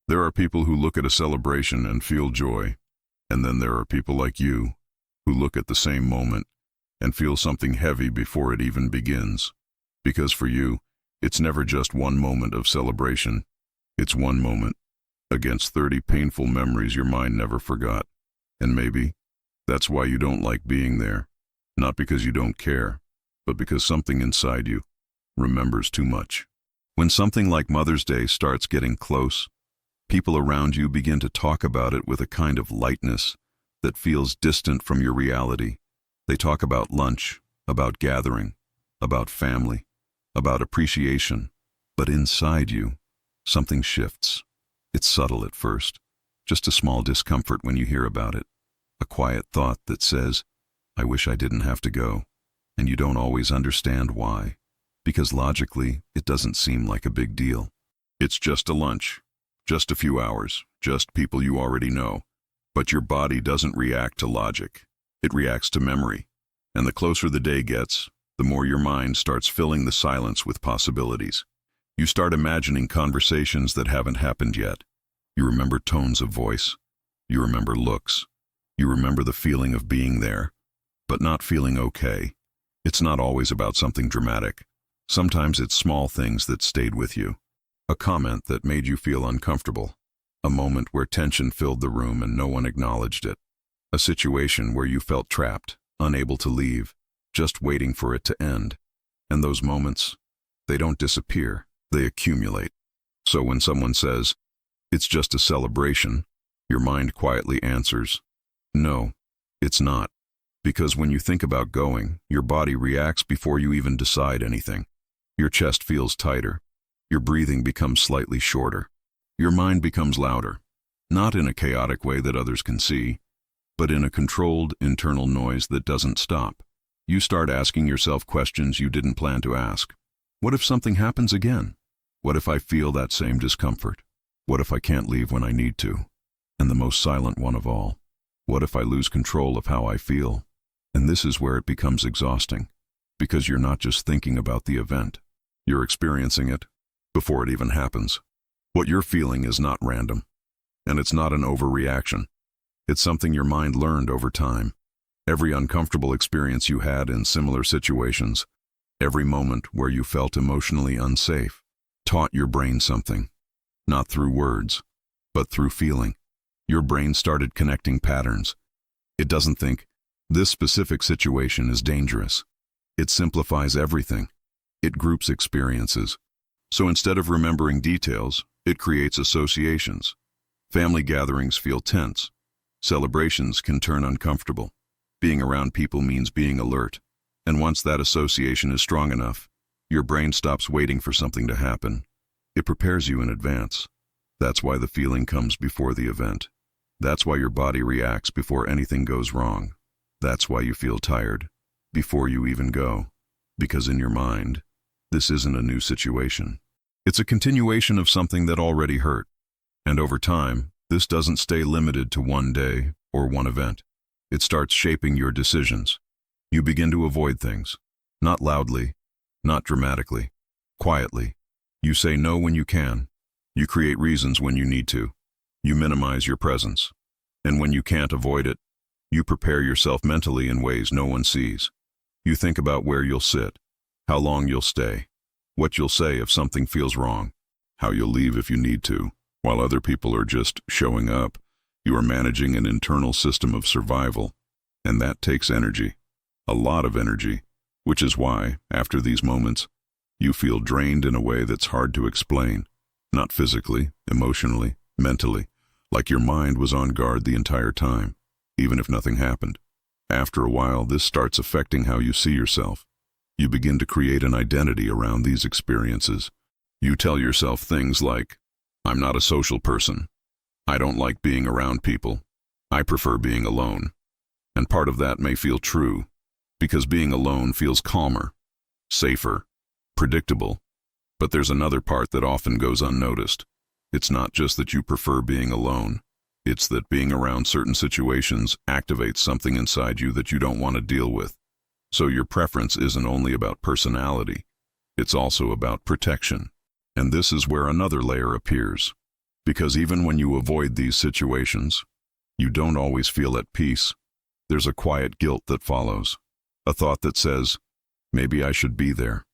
There are people who look at a celebration and feel joy, and then there are people like you who look at the same moment and feel something heavy before it even begins. Because for you, it's never just one moment of celebration. It's one moment against 30 painful memories your mind never forgot. And maybe that's why you don't like being there. Not because you don't care, but because something inside you remembers too much. When something like Mother's Day starts getting close, people around you begin to talk about it with a kind of lightness that feels distant from your reality. They talk about lunch, about gathering, about family, about appreciation. But inside you, something shifts. It's subtle at first, just a small discomfort when you hear about it. A quiet thought that says, I wish I didn't have to go. And you don't always understand why, because logically, it doesn't seem like a big deal. It's just a lunch, just a few hours, just people you already know. But your body doesn't react to logic. It reacts to memory. And the closer the day gets, the more your mind starts filling the silence with possibilities. You start imagining conversations that haven't happened yet. You remember tones of voice. You remember looks. You remember the feeling of being there, but not feeling okay. It's not always about something dramatic. Sometimes it's small things that stayed with you. A comment that made you feel uncomfortable. A moment where tension filled the room and no one acknowledged it. A situation where you felt trapped, unable to leave, just waiting for it to end. And those moments, they don't disappear, they accumulate. So when someone says, it's just a celebration, your mind quietly answers, no, it's not. Because when you think about going, your body reacts before you even decide anything. Your chest feels tighter. Your breathing becomes slightly shorter. Your mind becomes louder, not in a chaotic way that others can see, but in a controlled internal noise that doesn't stop. You start asking yourself questions you didn't plan to ask. What if something happens again? What if I feel that same discomfort? What if I can't leave when I need to? And the most silent one of all, what if I lose control of how I feel? And this is where it becomes exhausting, because you're not just thinking about the event, you're experiencing it before it even happens. What you're feeling is not random, and it's not an overreaction. It's something your mind learned over time. Every uncomfortable experience you had in similar situations, every moment where you felt emotionally unsafe, taught your brain something, not through words, but through feeling. Your brain started connecting patterns. It doesn't think, this specific situation is dangerous. It simplifies everything. It groups experiences. So instead of remembering details, it creates associations. Family gatherings feel tense. Celebrations can turn uncomfortable. Being around people means being alert. And once that association is strong enough, your brain stops waiting for something to happen. It prepares you in advance. That's why the feeling comes before the event. That's why your body reacts before anything goes wrong. That's why you feel tired before you even go. Because in your mind, this isn't a new situation. It's a continuation of something that already hurt. And over time, this doesn't stay limited to one day or one event. It starts shaping your decisions. You begin to avoid things. Not loudly, not dramatically, quietly. You say no when you can. You create reasons when you need to. You minimize your presence. And when you can't avoid it, you prepare yourself mentally in ways no one sees. You think about where you'll sit, how long you'll stay, what you'll say if something feels wrong, how you'll leave if you need to. While other people are just showing up, you are managing an internal system of survival. And that takes energy, a lot of energy, which is why, after these moments, you feel drained in a way that's hard to explain. Not physically, emotionally, mentally, like your mind was on guard the entire time, even if nothing happened. After a while, this starts affecting how you see yourself. You begin to create an identity around these experiences. You tell yourself things like, I'm not a social person. I don't like being around people. I prefer being alone. And part of that may feel true, because being alone feels calmer, safer, predictable. But there's another part that often goes unnoticed. It's not just that you prefer being alone. It's that being around certain situations activates something inside you that you don't want to deal with. So your preference isn't only about personality, it's also about protection. And this is where another layer appears. Because even when you avoid these situations, you don't always feel at peace. There's a quiet guilt that follows. A thought that says, maybe I should be there.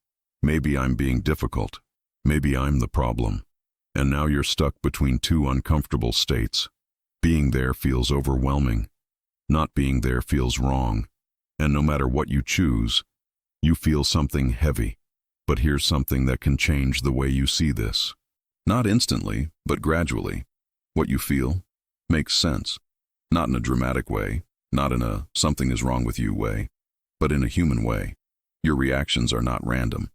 Maybe I'm being difficult. Maybe I'm the problem. And now you're stuck between two uncomfortable states. Being there feels overwhelming. Not being there feels wrong. And no matter what you choose, you feel something heavy. But here's something that can change the way you see this. Not instantly, but gradually. What you feel makes sense. Not in a dramatic way, not in a something is wrong with you way, but in a human way. Your reactions are not random.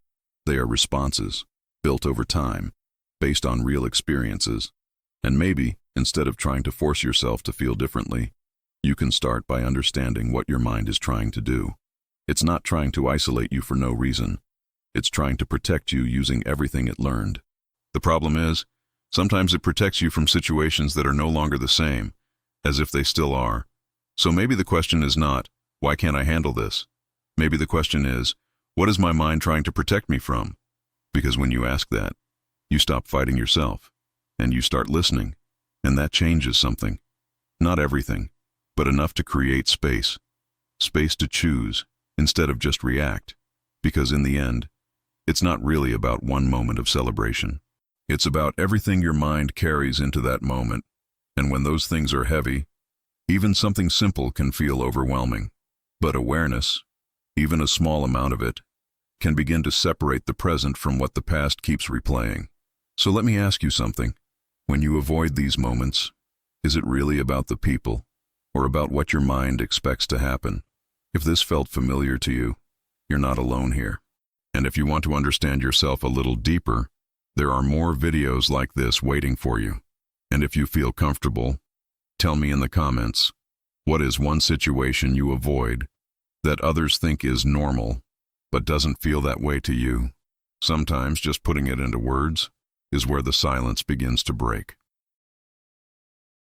They are responses, built over time, based on real experiences. And maybe, instead of trying to force yourself to feel differently, you can start by understanding what your mind is trying to do. It's not trying to isolate you for no reason. It's trying to protect you using everything it learned. The problem is, sometimes it protects you from situations that are no longer the same, as if they still are. So maybe the question is not, why can't I handle this? Maybe the question is, what is my mind trying to protect me from? Because when you ask that, you stop fighting yourself, and you start listening, and that changes something. Not everything, but enough to create space. Space to choose, instead of just react. Because in the end, it's not really about one moment of celebration. It's about everything your mind carries into that moment. And when those things are heavy, even something simple can feel overwhelming. But awareness, even a small amount of it, can begin to separate the present from what the past keeps replaying. So let me ask you something. When you avoid these moments, is it really about the people, or about what your mind expects to happen? If this felt familiar to you, you're not alone here. And if you want to understand yourself a little deeper, there are more videos like this waiting for you. And if you feel comfortable, tell me in the comments, what is one situation you avoid that others think is normal, but doesn't feel that way to you? Sometimes just putting it into words is where the silence begins to break.